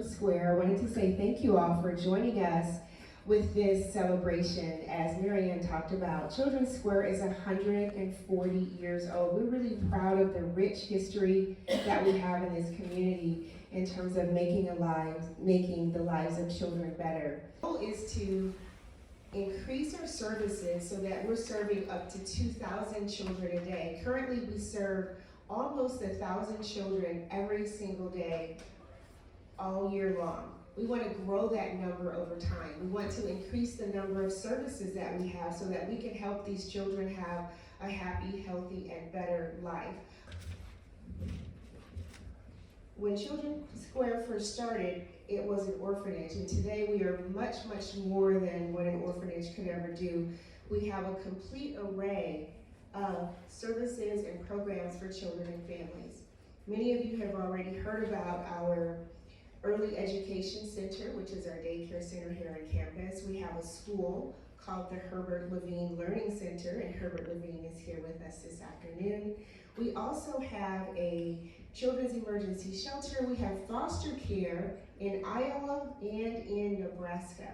Square, I wanted to say thank you all for joining us with this celebration. As Marianne talked about, Children's Square is 140 years old. We're really proud of the rich history that we have in this community in terms of making the lives of children better. The goal is to increase our services so that we're serving up to 2,000 children a day. Currently, we serve almost 1,000 children every single day, all year long. We want to grow that number over time. We want to increase the number of services that we have so that we can help these children have a happy, healthy, and better life. When Children's Square first started, it was an orphanage, and today we are much, much more than what an orphanage could ever do. We have a complete array of services and programs for children and families. Many of you have already heard about our Early Education Center, which is our daycare center here on campus. We have a school called the Herbert Levine Learning Center, and Herbert Levine is here with us this afternoon. We also have a children's emergency shelter. We have foster care in Iowa and in Nebraska.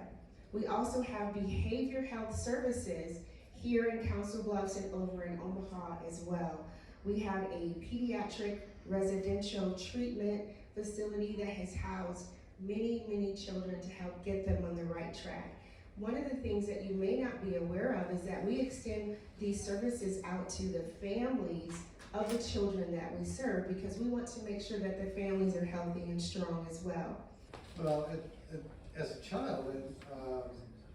We also have behavior health services here in Council-Bluffs and over in Omaha as well. We have a pediatric residential treatment facility that has housed many, many children to help get them on the right track. One of the things that you may not be aware of is that we extend these services out to the families of the children that we serve, because we want to make sure that the families are healthy and strong as well. Well, as a child,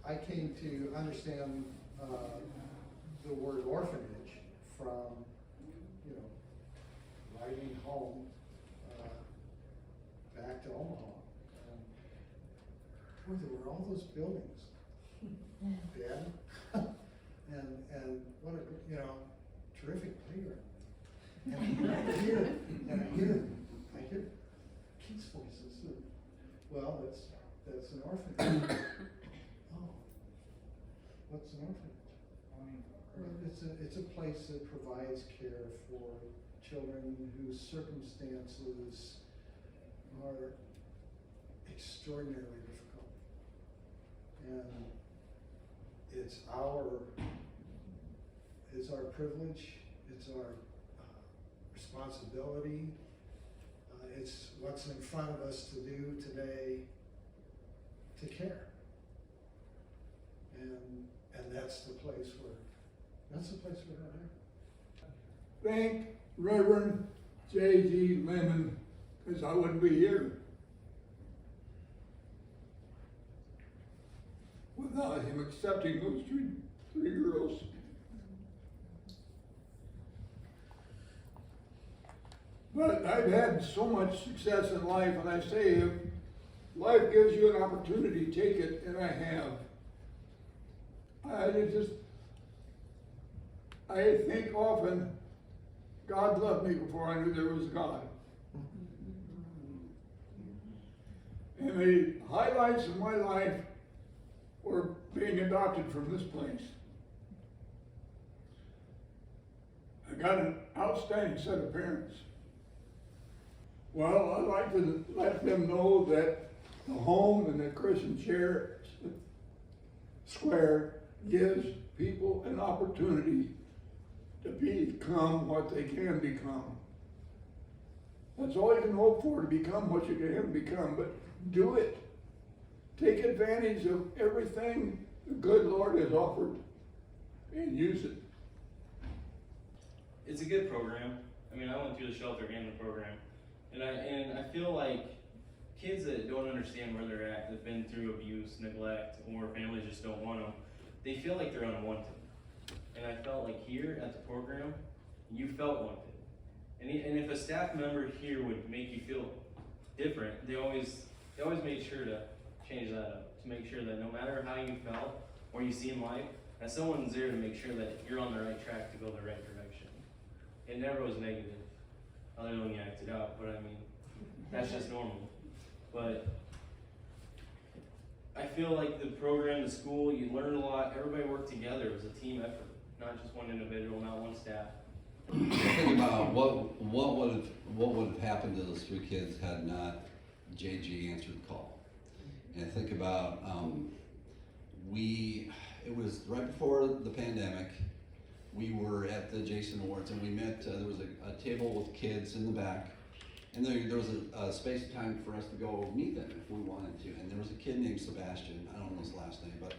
I came to understand the word orphanage from, riding home back to Omaha. Boy, there were all those buildings, Dad, and what a terrific playground. And I hear kids' voices. Well, that's an orphanage. Oh, what's an orphanage? It's a place that provides care for children whose circumstances are extraordinarily difficult, and it's our privilege, it's our responsibility, it's what's in front of us to do today to care, and that's the place we're at. Thank Reverend J.G. Lemon, because I wouldn't be here without him accepting those three girls. But I've had so much success in life, and I say if life gives you an opportunity, take it, and I have. I think often God loved me before I knew there was a God. And the highlights of my life were being adopted from this place. I got an outstanding set of parents. Well, I'd like to let them know that the home and the Christian Square gives people an opportunity to become what they can become. That's all you can hope for, to become what you can become, but do it. Take advantage of everything the good Lord has offered and use it. It's a good program. I mean, I went through the shelter and the program. And I feel like kids that don't understand where they're at, that've been through abuse, neglect, or families just don't want them, they feel like they're unwanted. And I felt like here at the program, you felt wanted. And if a staff member here would make you feel different, they always made sure to change that up, to make sure that no matter how you felt or you see in life, that someone's there to make sure that you're on the right track to go the right direction. It never was negative, other than when you acted out, but I mean, that's just normal. But I feel like the program, the school, you learned a lot, everybody worked together, it was a team effort, not just one individual, not one staff. Think about what would have happened to those three kids had not JG answered the call. And I think about, it was right before the pandemic. We were at the Jason Awards and we met, there was a table with kids in the back, and there was a space and time for us to go meet them if we wanted to. And there was a kid named Sebastian, I don't know his last name, but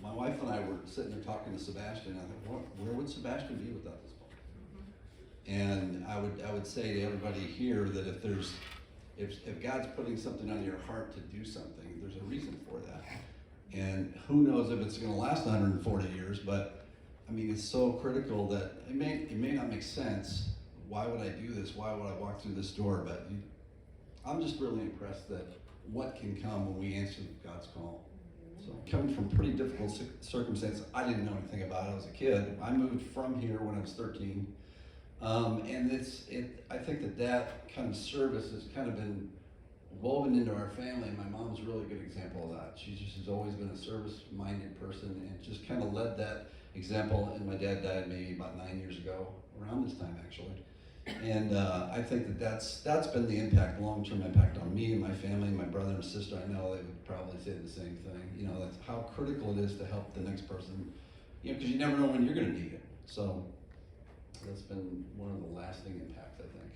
my wife and I were sitting there talking to Sebastian, and I thought, where would Sebastian be without this ball? And I would say to everybody here that if God's putting something on your heart to do something, there's a reason for that. And who knows if it's gonna last 140 years, but I mean, it's so critical that it may not make sense. Why would I do this? Why would I walk through this door? But I'm just really impressed that what can come when we answer God's call. So coming from pretty difficult circumstances, I didn't know anything about it as a kid. I moved from here when I was 13. And I think that kind of service has kind of been woven into our family. My mom's a really good example of that. She's always been a service-minded person and just kind of led that example. And my dad died maybe about 9 years ago, around this time actually. And I think that's been the impact, long-term impact on me and my family, my brother and sister. I know they would probably say the same thing. You know, that's how critical it is to help the next person, you know, because you never know when you're going to need it. So that's been one of the lasting impacts, I think.